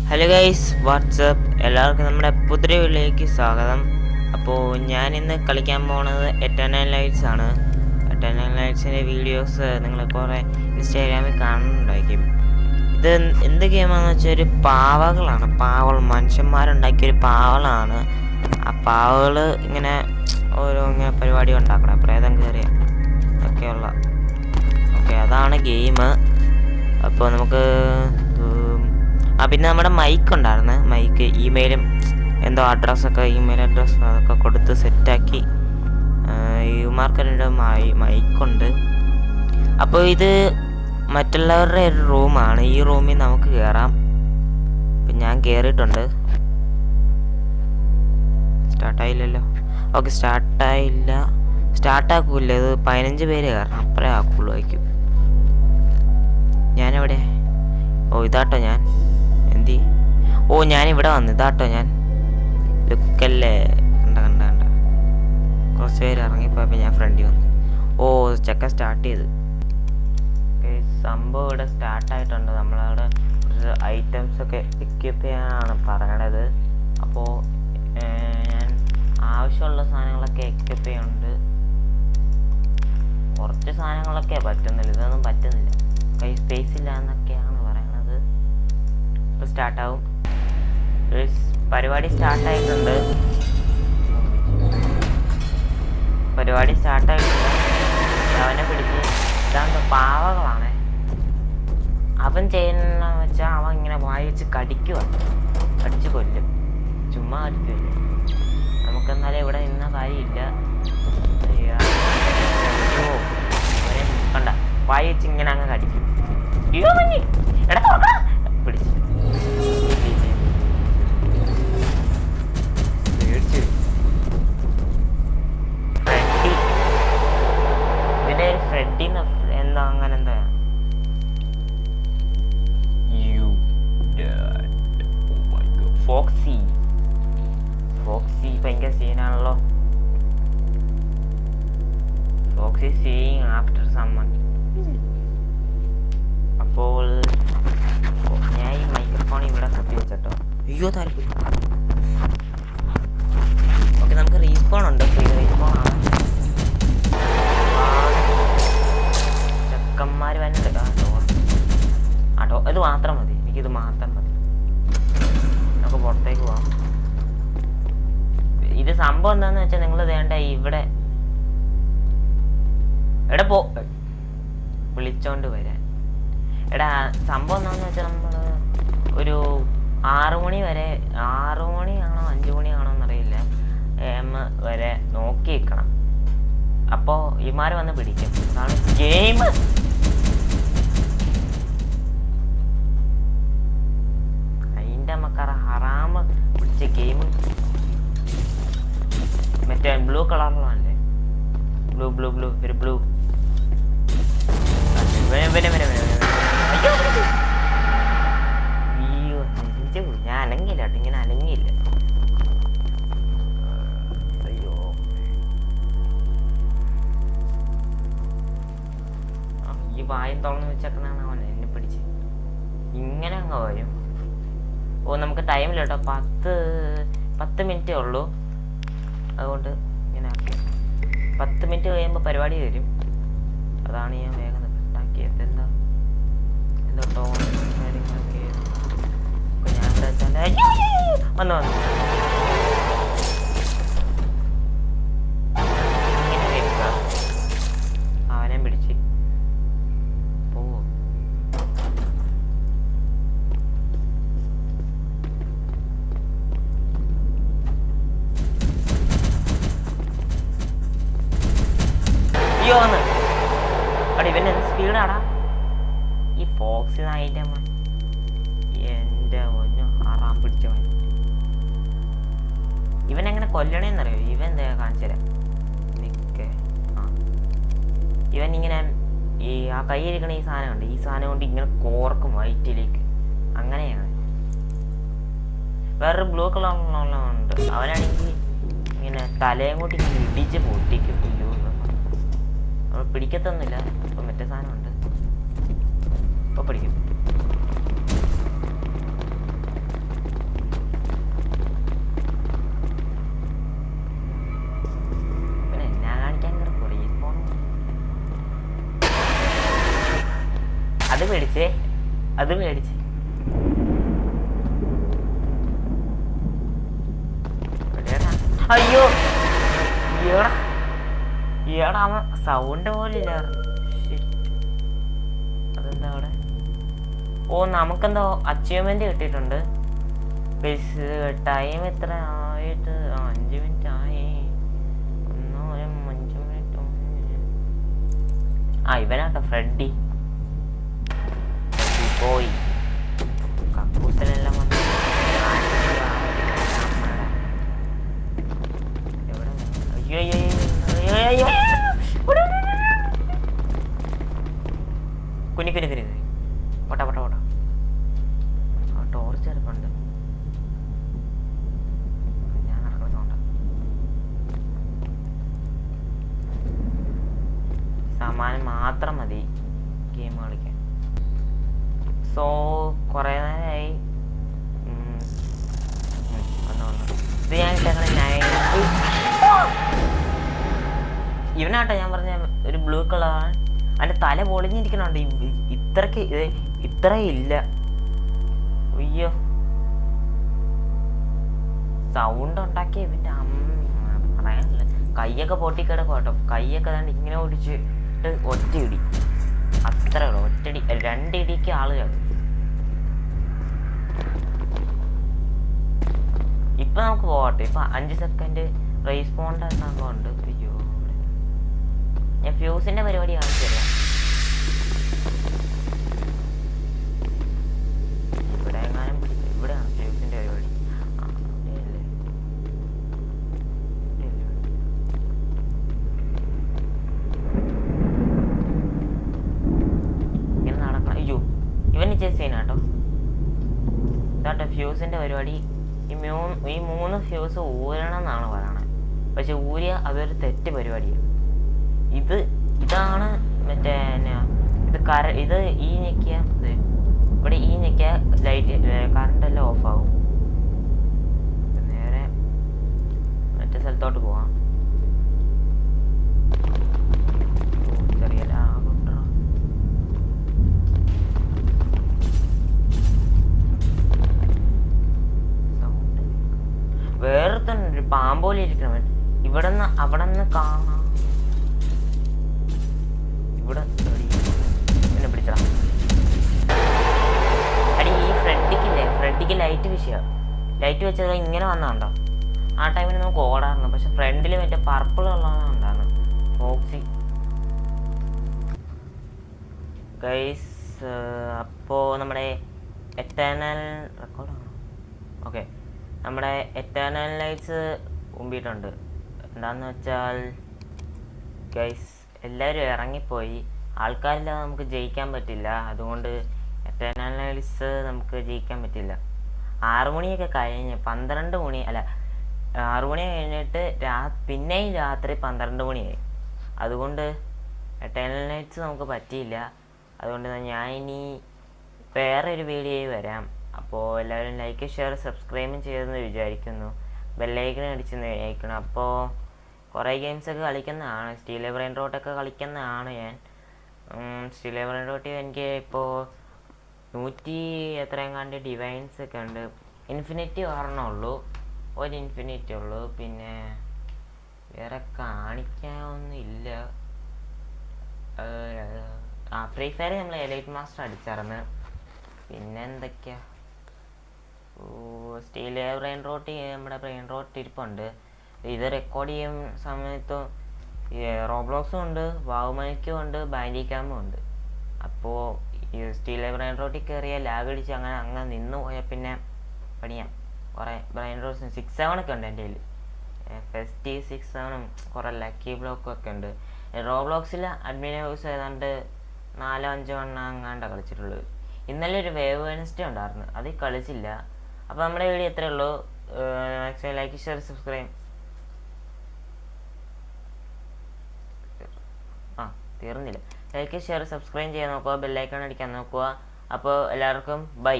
Hello guys, WhatsApp എല്ലാവർക്കും നമ്മുടെ പുതിയ വീട്ടിലേക്ക് സ്വാഗതം. അപ്പോൾ ഞാൻ ഇന്ന് കളിക്കാൻ പോകുന്നത് എറ്റർണൽ ലൈറ്റ്സ് ആണ്. എറ്റർണൽ ലൈറ്റ്സിൻ്റെ വീഡിയോസ് നിങ്ങൾ കുറേ ഇൻസ്റ്റാഗ്രാമിൽ കാണുന്നുണ്ടായിരിക്കും. ഇത് എന്ത് ഗെയിമാണെന്ന് വെച്ചാൽ ഒരു പാവകളാണ്. മനുഷ്യന്മാരുണ്ടാക്കിയൊരു പാവകളാണ്. ആ പാവകൾ ഇങ്ങനെ ഇങ്ങനെ പരിപാടി ഉണ്ടാക്കണം, പ്രേതം കയറിയ ഒക്കെയുള്ള. ഓക്കെ, അതാണ് ഗെയിം. അപ്പോൾ നമുക്ക് പിന്നെ നമ്മുടെ മൈക്ക് ഉണ്ടായിരുന്നു. മൈക്ക് ഇമെയിലും എന്തോ ഇമെയിൽ അഡ്രസ്സ് അതൊക്കെ കൊടുത്ത് സെറ്റാക്കി. യുമാർക്കൊരു മൈക്കുണ്ട്. അപ്പോൾ ഇത് മറ്റുള്ളവരുടെ ഒരു റൂമാണ്. ഈ റൂമിൽ നമുക്ക് കയറാം. ഇപ്പം ഞാൻ കയറിയിട്ടുണ്ട്. സ്റ്റാർട്ടായില്ലല്ലോ. ഓക്കെ, സ്റ്റാർട്ടായില്ല. സ്റ്റാർട്ടാക്കൂല്ല. ഇത് 15 പേര് കയറണം, അപ്പറേ ആക്കുള്ളൂ ആയിരിക്കും. ഞാനെവിടെ? ഇതാട്ടോ ഞാൻ. ഞാനിവിടെ വന്നു. ഇതാട്ടോ ഞാൻ. ലുക്കല്ലേ, കണ്ട കുറച്ച് പേര് ഇറങ്ങിപ്പോയപ്പോൾ ഞാൻ ഫ്രണ്ടിൽ വന്നു. ചെക്കൻ സ്റ്റാർട്ട് ചെയ്ത്. സംഭവം ഇവിടെ സ്റ്റാർട്ടായിട്ടുണ്ട്. നമ്മളവിടെ കുറച്ച് ഐറ്റംസ് ഒക്കെ എക്യൂപ്പ് ചെയ്യാനാണ് പറയണത്. അപ്പോൾ ഞാൻ ആവശ്യമുള്ള സാധനങ്ങളൊക്കെ എക്യൂപ്പ് ചെയ്യുന്നുണ്ട്. കുറച്ച് സാധനങ്ങളൊക്കെ പറ്റുന്നില്ല, ഇതൊന്നും പറ്റുന്നില്ല. സ്പേസ് ഇല്ല എന്നൊക്കെയാണ് പറയണത്. ഇപ്പോൾ സ്റ്റാർട്ടാവും. പരിപാടി സ്റ്റാർട്ടായിട്ടുണ്ട്. അവനെ പിടിച്ച് ഇതാണ്ട് പാവകളാണ്. അവൻ ചെയ്യുന്ന വെച്ചാൽ അവൻ ഇങ്ങനെ വായിച്ച് കടിക്കുക, കടിച്ച് കൊല്ലും. ചുമ്മാ കടിക്കുമല്ലോ. നമുക്കെന്നാലും ഇവിടെ നിന്ന കാര്യമില്ല. അവനെ കണ്ട വായിച്ച് ഇങ്ങനെ അങ്ങ് കടിക്കും. പിടിച്ച് ഫ്രെഡി എന്താ അങ്ങനെ എന്താ ഫോക്സി ഭയങ്കര സീനാണല്ലോ. Foxy seeing after summon. അപ്പോൾ ഞാൻ ഈ മൈക്രോഫോൺ ഇവിടെ കുത്തി വെച്ചോ. താല്പര്യം. ഓക്കെ, നമുക്ക് റീസ്പോൺ ഉണ്ട്. ഫ്രീ റീസ്പോൺ ആണ്. ചെക്കന്മാർ വന്നിട്ട് ആട്ടോ. ഇത് മാത്രം മതി, എനിക്കിത് മാത്രം മതി. നമുക്ക് പുറത്തേക്ക് പോവാം. ഇത് സംഭവം എന്താന്ന് വെച്ചാൽ നിങ്ങൾ വേണ്ട ഇവിടെ പോ വിളിച്ചോണ്ട് വരാൻ. സംഭവം എന്താണെന്ന് വെച്ചാൽ നമ്മൾ ഒരു 6 മണി വരെ, 6 മണിയാണോ 5 മണിയാണോ എന്നറിയില്ല, വരെ നോക്കി നിൽക്കണം. അപ്പോൾ ഇമാര് വന്ന് പിടിക്കും. അതാണ് ഗെയിം. അതിൻ്റെ മക്കറ ഹറാമ് പിടിച്ച ഗെയിം. മറ്റേ ബ്ലൂ കളറിലല്ലേ, ബ്ലൂ ഒരു ബ്ലൂ. ഞാൻ അനങ്ങില്ല കേട്ടോ, ഇങ്ങനെ അനങ്ങിയില്ല. അയ്യോ, ഈ വായം തുറന്ന് വെച്ചേക്കണാണ് അവൻ എന്നെ പിടിച്ച്. ഇങ്ങനെ അങ്ങ് വരും. നമുക്ക് ടൈമില്ല കേട്ടോ. 10 മിനിറ്റേ ഉള്ളൂ. അതുകൊണ്ട് ഇങ്ങനെ ആക്കി 10 മിനിറ്റ് കഴിയുമ്പോൾ പരിപാടി തരും. അതാണ് ഞാൻ വേഗം കട്ടാക്കിയത്. എന്തോ ടോൺ കാര്യങ്ങളൊക്കെ ഞാൻ വന്നു. അവനെ പിടിച്ച് പോവോ? അയ്യോ വന്ന് അടി. ഇവൻ എന്ത് സ്പീഡാടാ ഈ ഫോക്സ് നായിൻ്റെ മോൻ. എൻ്റെ ഒന്നു ആറാം പിടിച്ച മോൻ. ഇവൻ എങ്ങനെ കൊല്ലണേന്നറിയോ? ഇവൻ എന്താ കാണിച്ചു തരാം. നിൽക്കേ. ഇവൻ ഇങ്ങനെ ഈ കയ്യിരിക്കണ ഈ സാധനം ഉണ്ട്. ഈ സാധനം കൊണ്ട് ഇങ്ങനെ കോർക്കും വയറ്റിലേക്ക്. അങ്ങനെയാണ്. വേറൊരു ബ്ലൂ കളറുണ്ട്. അവനാണെങ്കിൽ ഇങ്ങനെ തലയും കൂട്ടി ഇടിച്ച് പൊട്ടിക്കും. നമ്മൾ പിടിക്കത്തൊന്നുമില്ല. ഇപ്പം മറ്റേ സാധനമുണ്ട്, ഇപ്പം പിടിക്കും. അത് മേടിച്ച്. അയ്യോ ഈടാ അവൻ സൗണ്ട് പോലില്ല. അതെന്താ അവിടെ? ഓ നമുക്കെന്തോ അച്ചീവ്മെന്റ് കിട്ടിയിട്ടുണ്ട്. ടൈം എത്ര ആയിട്ട്? 5 മിനിറ്റ് ആയി. 5 മിനിറ്റ്. ഇവനാട്ടോ ഫ്രെഡി. പോയി കക്കൂസലെല്ലാം വന്നു. കുനി കുനി കുനി ഓട്ട ഓട്ട ഓട്ട. ടോർച്ച് എടുപ്പുണ്ട്. ഞാൻ നടക്കുന്ന സൗണ്ട. സാമാനം മാത്രം മതി ഗെയിം കളിക്കാൻ. സോ കുറേ നേരമായി ഇത് ഞാൻ ഇവനാട്ടോ ഞാൻ പറഞ്ഞ ഒരു ബ്ലൂ കളറാണ്. അതിന്റെ തല പൊളിഞ്ഞിരിക്കണുണ്ട്. ഇത്രയില്ല. അയ്യോ സൗണ്ട് ഉണ്ടാക്കിയ ഇവന്റെ പറയാനില്ല. കൈയൊക്കെ പൊട്ടിക്കിടക്കോട്ടോ. കൈയൊക്കെ തന്നെ ഇങ്ങനെ ഓടിച്ചിട്ട് ഒറ്റയിടി. അത്രേ ഉള്ളൂ. ഒറ്റടി 2 ഇടിക്ക് ആളുകൾ. ഇപ്പൊ നമുക്ക് പോകട്ടെ. ഇപ്പൊ 5 സെക്കൻഡ് റെസ്പോണ്ട് സംഭവം ഉണ്ട്. അയ്യോ ഞാൻ ഫ്യൂസിന്റെ പരിപാടി കാണിച്ചു തരാം. ഇവിടെ എങ്ങാനും ഇവിടെയാണ് ഫ്യൂസിന്റെ പരിപാടി. ഇങ്ങനെ നടക്കണം. അയ്യോ ഇവന് ചേസ് ചെയ്യാനാട്ടോ. ഇതാട്ടോ ഫ്യൂസിന്റെ പരിപാടി. ഈ 3 ഫ്യൂസ് ഊരണം എന്നാണ് പറയണത്. പക്ഷെ ഊരിയ അതൊരു തെറ്റ് പരിപാടിയാണ്. ഇതാണ് മറ്റേ ഇത് ഈ ഞെക്കിയ ഇവിടെ ഈ ഞെക്കിയ ലൈറ്റ് കറണ്ട് എല്ലാം ഓഫാവും. നേരെ മറ്റേ സ്ഥലത്തോട്ട് പോവാം. ചെറിയ വേറൊരു പാമ്പോലി ഇരിക്കണവൻ. ഇവിടെന്ന് അവിടെ നിന്ന് കാണാം. ഇവിടെ എന്നെ പിടിച്ചടാ. അടി ഈ ഫ്രെഡിക്ക് ലൈറ്റ് വിഷയ. ലൈറ്റ് വെച്ചത് ഇങ്ങനെ വന്നതുണ്ടോ? ആ ടൈമിൽ നമുക്ക് ഓടാറുണ്ട്. പക്ഷെ ഫ്രണ്ടിൽ മറ്റേ പർപ്പിൾ ഉള്ളതുകൊണ്ടാണ് ഫോക്സി. ഗൈസ് അപ്പോൾ നമ്മുടെ എറ്റേണൽ റെക്കോർഡാണ്. ഓക്കെ നമ്മുടെ എറ്റേണൽ ലൈറ്റ്സ് മുമ്പിട്ടുണ്ട്. എന്താന്ന് വെച്ചാൽ ഗൈസ് എല്ലാവരും ഇറങ്ങിപ്പോയി. ആൾക്കാരില്ലാതെ നമുക്ക് ജയിക്കാൻ പറ്റില്ല. അതുകൊണ്ട് എറ്റേണൽ ലൈറ്റ്സ് നമുക്ക് ജയിക്കാൻ പറ്റില്ല. 6 മണിയൊക്കെ കഴിഞ്ഞ് 12 മണി അല്ല 6 മണി കഴിഞ്ഞിട്ട് പിന്നെയും രാത്രി 12 മണിയായി. അതുകൊണ്ട് എറ്റേണൽ ലൈറ്റ്സ് നമുക്ക് പറ്റിയില്ല. അതുകൊണ്ട് ഞാൻ ഇനി വേറെ ഒരു വീഡിയോയിൽ വരാം. അപ്പോൾ എല്ലാവരും ലൈക്ക് ഷെയർ സബ്സ്ക്രൈബും ചെയ്തെന്ന് വിചാരിക്കുന്നു. ബെല്ലൈക്കൺ അടിച്ച് അയക്കണം. അപ്പോൾ കുറേ ഗെയിംസൊക്കെ കളിക്കുന്നതാണ്. സ്റ്റീൽ ബ്രെയിൻ റോട്ടൊക്കെ കളിക്കുന്നതാണ് ഞാൻ. സ്റ്റീൽ ബ്രെയിൻ റോട്ടിൽ എനിക്ക് ഇപ്പോൾ 100 എത്രയെങ്ങാണ്ട് ഡിവൈൻസ് ഒക്കെ ഉണ്ട്. ഇൻഫിനിറ്റി ഒരെണ്ണമുള്ളൂ. ഒരു ഇൻഫിനിറ്റി ഉള്ളൂ. പിന്നെ വേറെ കാണിക്കാനൊന്നും ഇല്ല. ഫ്രീ ഫയർ നമ്മൾ എലൈറ്റ് മാസ്റ്റർ അടിച്ചായിരുന്നു. പിന്നെ എന്തൊക്കെയാ സ്റ്റീൽ ബ്രെയിൻ റോട്ട് നമ്മുടെ ബ്രെയിൻ റോട്ട് ഇരിപ്പുണ്ട്. ഇത് റെക്കോർഡ് ചെയ്യും സമയത്തും റോബ്ലോക്സും ഉണ്ട്, വാവുമണിക്കും ഉണ്ട്, ബാൻഡിക്യാമും ഉണ്ട്. അപ്പോൾ ഈ സ്റ്റീൽ ബ്രെയിൻ റോട്ടിൽ കയറിയ ലാഗ് അടിച്ച് അങ്ങനെ നിന്ന് പോയാൽ പിന്നെ പണിയാം. കുറേ ബ്രെയിൻ റോട്ട്സ് 6-7 ഒക്കെ ഉണ്ട് എൻ്റെ കയ്യിൽ. ഫെസ്റ്റി 6-7 കുറേ ലക്കി ബ്ലോക്കും ഒക്കെ ഉണ്ട്. റോബ്ലോക്സിൽ അഡ്മിൻ ഹൗസ് ഏതാണ്ട് 4-5 എങ്ങാണ്ടാണ് കളിച്ചിട്ടുള്ളത്. ഇന്നലെ ഒരു വേവ് വെനസ്ഡേ ഉണ്ടായിരുന്നു, അതിൽ കളിച്ചില്ല. അപ്പോൾ നമ്മുടെ വീഡിയോ എത്രയേ ഉള്ളൂ. Maximum like share subscribe. തീർന്നില്ല. ലൈക്ക് ഷെയർ സബ്സ്ക്രൈബ് ചെയ്യാൻ നോക്കുക, ബെല്ലൈക്കൺ അടിക്കാൻ നോക്കുക. അപ്പോൾ എല്ലാവർക്കും ബൈ.